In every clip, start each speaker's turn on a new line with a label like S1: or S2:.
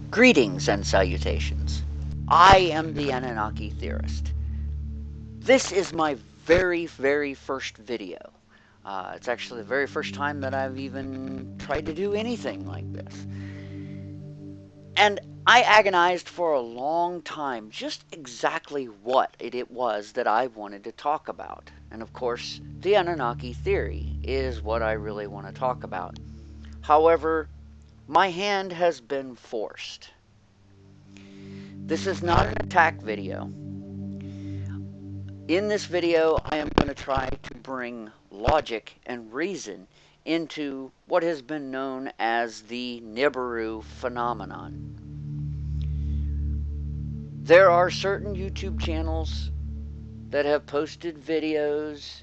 S1: Greetings and salutations. I am the Anunnaki theorist. This is my very first video. It's actually the very first time that I've even tried to do anything like this. And I agonized for a long time just exactly what it was that I wanted to talk about. And of course, the Anunnaki theory is what I really want to talk about. However, my hand has been forced. This is not an attack video. In this video, I am going to try to bring logic and reason into what has been known as the Nibiru Phenomenon. There are certain YouTube channels that have posted videos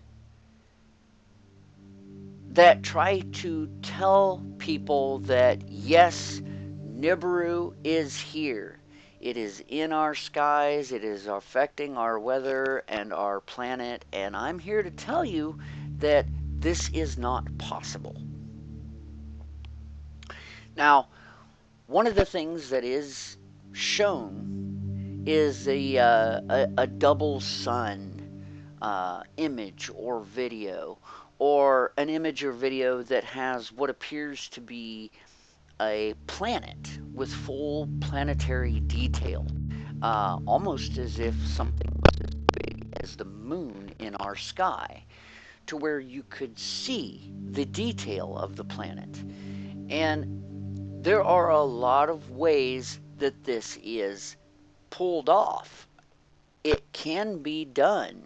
S1: that try to tell people that yes, Nibiru is here. It is in our skies, it is affecting our weather and our planet, and I'm here to tell you that this is not possible. Now, one of the things that is shown is a double sun image or video, or an image or video that has what appears to be a planet with full planetary detail, almost as if something was as big as the moon in our sky, to where you could see the detail of the planet. And there are a lot of ways that this is pulled off. It can be done.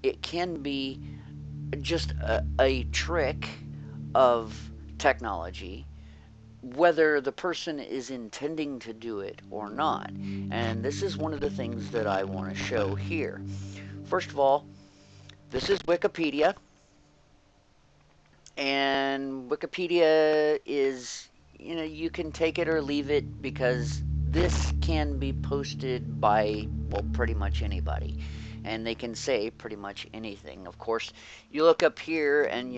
S1: It can be just a trick of technology, whether the person is intending to do it or not. And this is one of the things that I want to show here. First of all, this is Wikipedia. And Wikipedia is, you can take it or leave it, because this can be posted by, well, pretty much anybody. And they can say pretty much anything. Of course, you look up here and,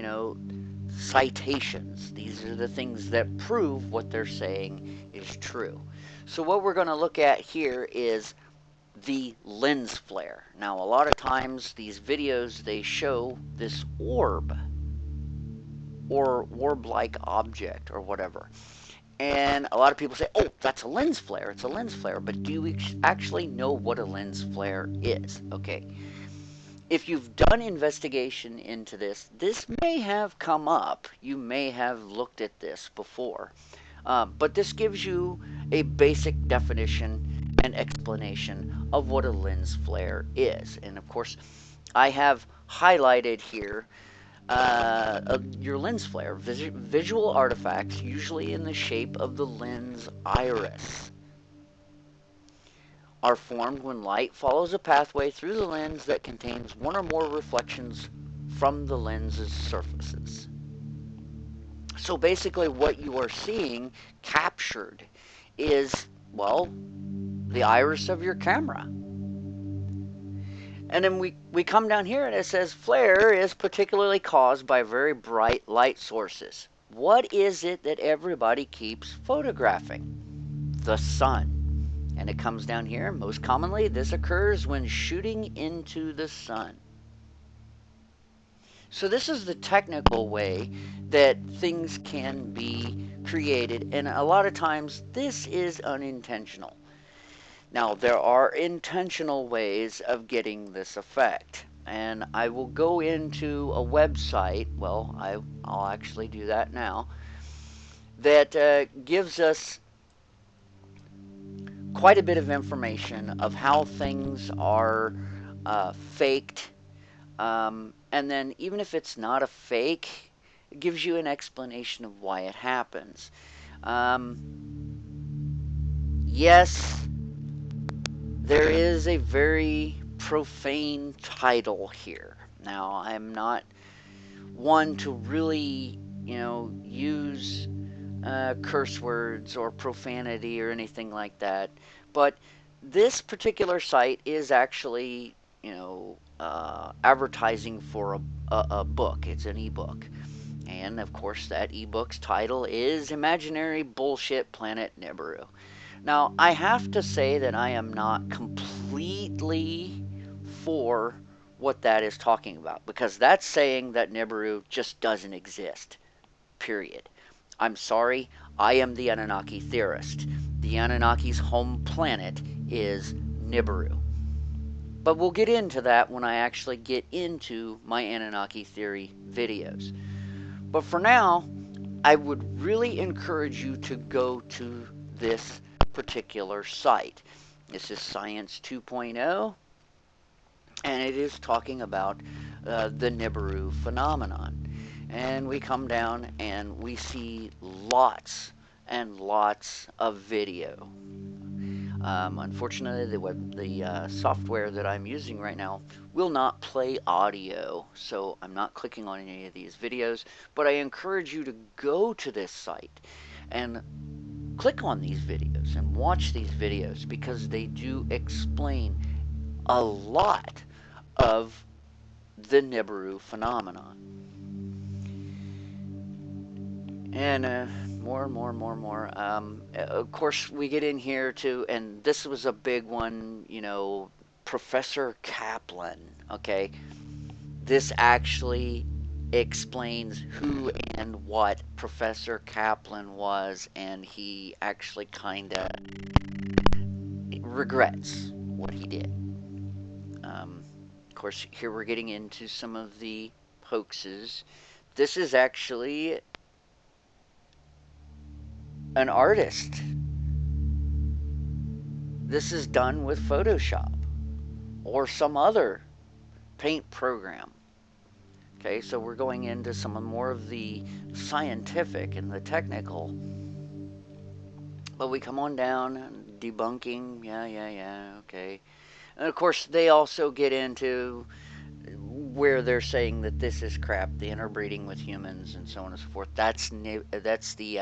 S1: citations. These are the things that prove what they're saying is true. So what we're going to look at here is the lens flare. Now, a lot of times these videos, they show this orb or orb-like object or whatever. And a lot of people say, oh, that's a lens flare. It's a lens flare. But do you actually know what a lens flare is? Okay. If you've done investigation into this, this may have come up. You may have looked at this before. But this gives you a basic definition and explanation of what a lens flare is. And of course, I have highlighted here your lens flare. Visual artifacts, usually in the shape of the lens iris, are formed when light follows a pathway through the lens that contains one or more reflections from the lens's surfaces. So basically what you are seeing captured is, well, the iris of your camera. And then we come down here and it says flare is particularly caused by very bright light sources. What is it that everybody keeps photographing? The sun. And it comes down here. Most commonly, this occurs when shooting into the sun. So this is the technical way that things can be created. And a lot of times, this is unintentional. Now, there are intentional ways of getting this effect. And I will go into a website, well, I'll actually do that now, that gives us quite a bit of information of how things are faked. And then even if it's not a fake, it gives you an explanation of why it happens. Yes, there is a very profane title here. Now, I'm not one to really, use curse words or profanity or anything like that. But this particular site is actually, advertising for a book. It's an ebook. And of course, that ebook's title is Imaginary Bullshit Planet Nibiru. Now, I have to say that I am not completely for what that is talking about, because that's saying that Nibiru just doesn't exist, period. I'm sorry, I am the Anunnaki theorist. The Anunnaki's home planet is Nibiru. But we'll get into that when I actually get into my Anunnaki theory videos. But for now, I would really encourage you to go to this particular site. This is Science 2.0, and it is talking about the Nibiru phenomenon. And we come down and we see lots and lots of video. Unfortunately, the software that I'm using right now will not play audio, so I'm not clicking on any of these videos, but I encourage you to go to this site and click on these videos and watch these videos, because they do explain a lot of the Nibiru phenomenon. And more. Of course, we get in here to, and this was a big one, Professor Kaplan. Okay, this actually explains who and what Professor Kaplan was, and he actually kind of regrets what he did. Of course, here we're getting into some of the hoaxes. This is actually an artist. This is done with Photoshop or some other paint program. Okay, so we're going into some more of the scientific and the technical. But we come on down, debunking, yeah, okay. And of course, they also get into where they're saying that this is crap, the interbreeding with humans and so on and so forth. That's the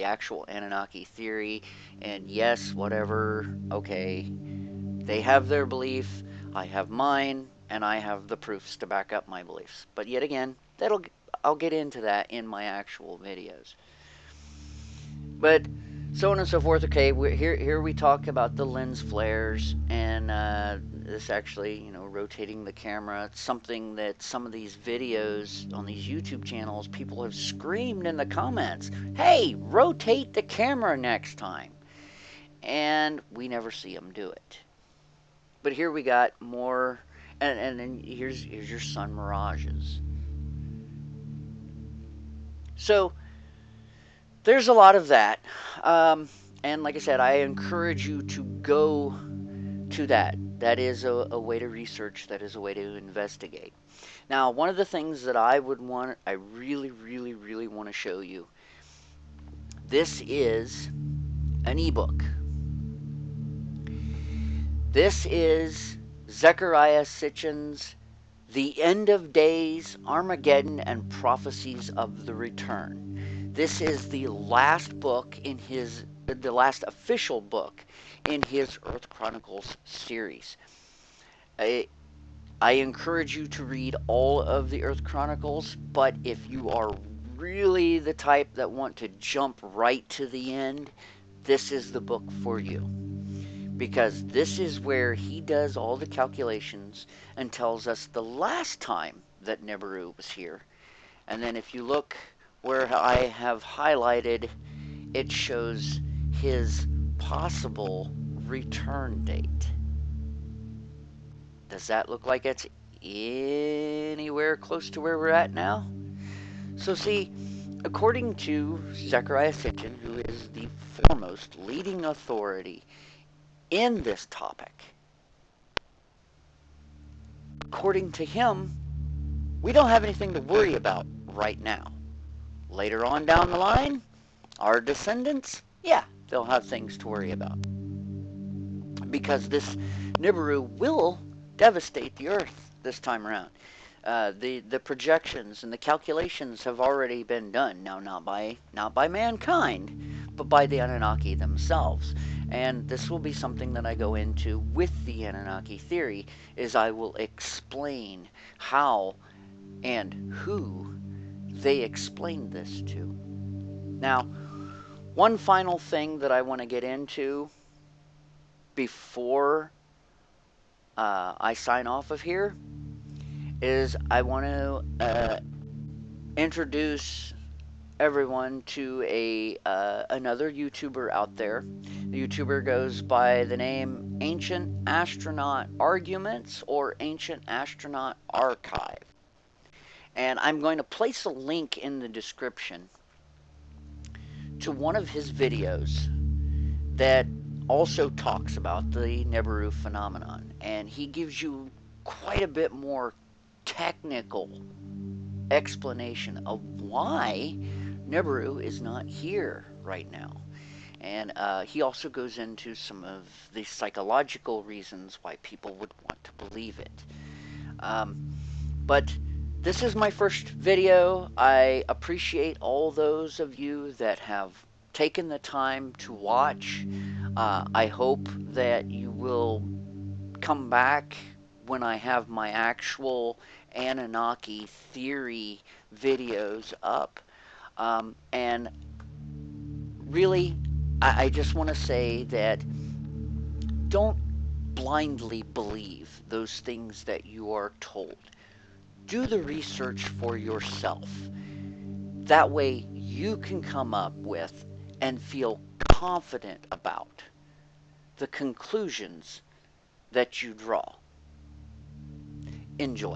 S1: actual Anunnaki theory. And yes, whatever, okay, they have their belief, I have mine, and I have the proofs to back up my beliefs. But yet again, I'll get into that in my actual videos. But so on and so forth. Okay, here we talk about the lens flares, and this actually, rotating the camera. It's something that some of these videos on these YouTube channels, people have screamed in the comments, "Hey, rotate the camera next time," and we never see them do it. But here we got more, and then here's your sun mirages. So there's a lot of that. And like I said, I encourage you to go to that. That is a way to research. That is a way to investigate. Now, one of the things that I really, really, really want to show you, this is an ebook. This is Zecharia Sitchin's The End of Days, Armageddon, and Prophecies of the Return. This is the last book in the last official book in his Earth Chronicles series. I encourage you to read all of the Earth Chronicles, but if you are really the type that want to jump right to the end, this is the book for you. Because this is where he does all the calculations and tells us the last time that Nibiru was here. And then if you look where I have highlighted, it shows his possible return date. Does that look like it's anywhere close to where we're at now? So see, according to Zecharia Sitchin, who is the foremost leading authority in this topic, according to him, we don't have anything to worry about right now. Later on down the line, our descendants, yeah, they'll have things to worry about. Because this Nibiru will devastate the Earth this time around. The projections and the calculations have already been done. Now, not by mankind, but by the Anunnaki themselves. And this will be something that I go into with the Anunnaki theory, is I will explain how and who they explained this to. Now, One final thing that I want to get into before I sign off of here is I want to introduce everyone to a another YouTuber out there. The YouTuber goes by the name Ancient Astronaut Arguments or Ancient Astronaut Archive. And I'm going to place a link in the description to one of his videos that also talks about the Nibiru phenomenon. And he gives you quite a bit more technical explanation of why Nibiru is not here right now. And he also goes into some of the psychological reasons why people would want to believe it. But this is my first video. I appreciate all those of you that have taken the time to watch. I hope that you will come back when I have my actual Anunnaki theory videos up. And really, I just want to say that don't blindly believe those things that you are told. Do the research for yourself. That way you can come up with and feel confident about the conclusions that you draw. Enjoy.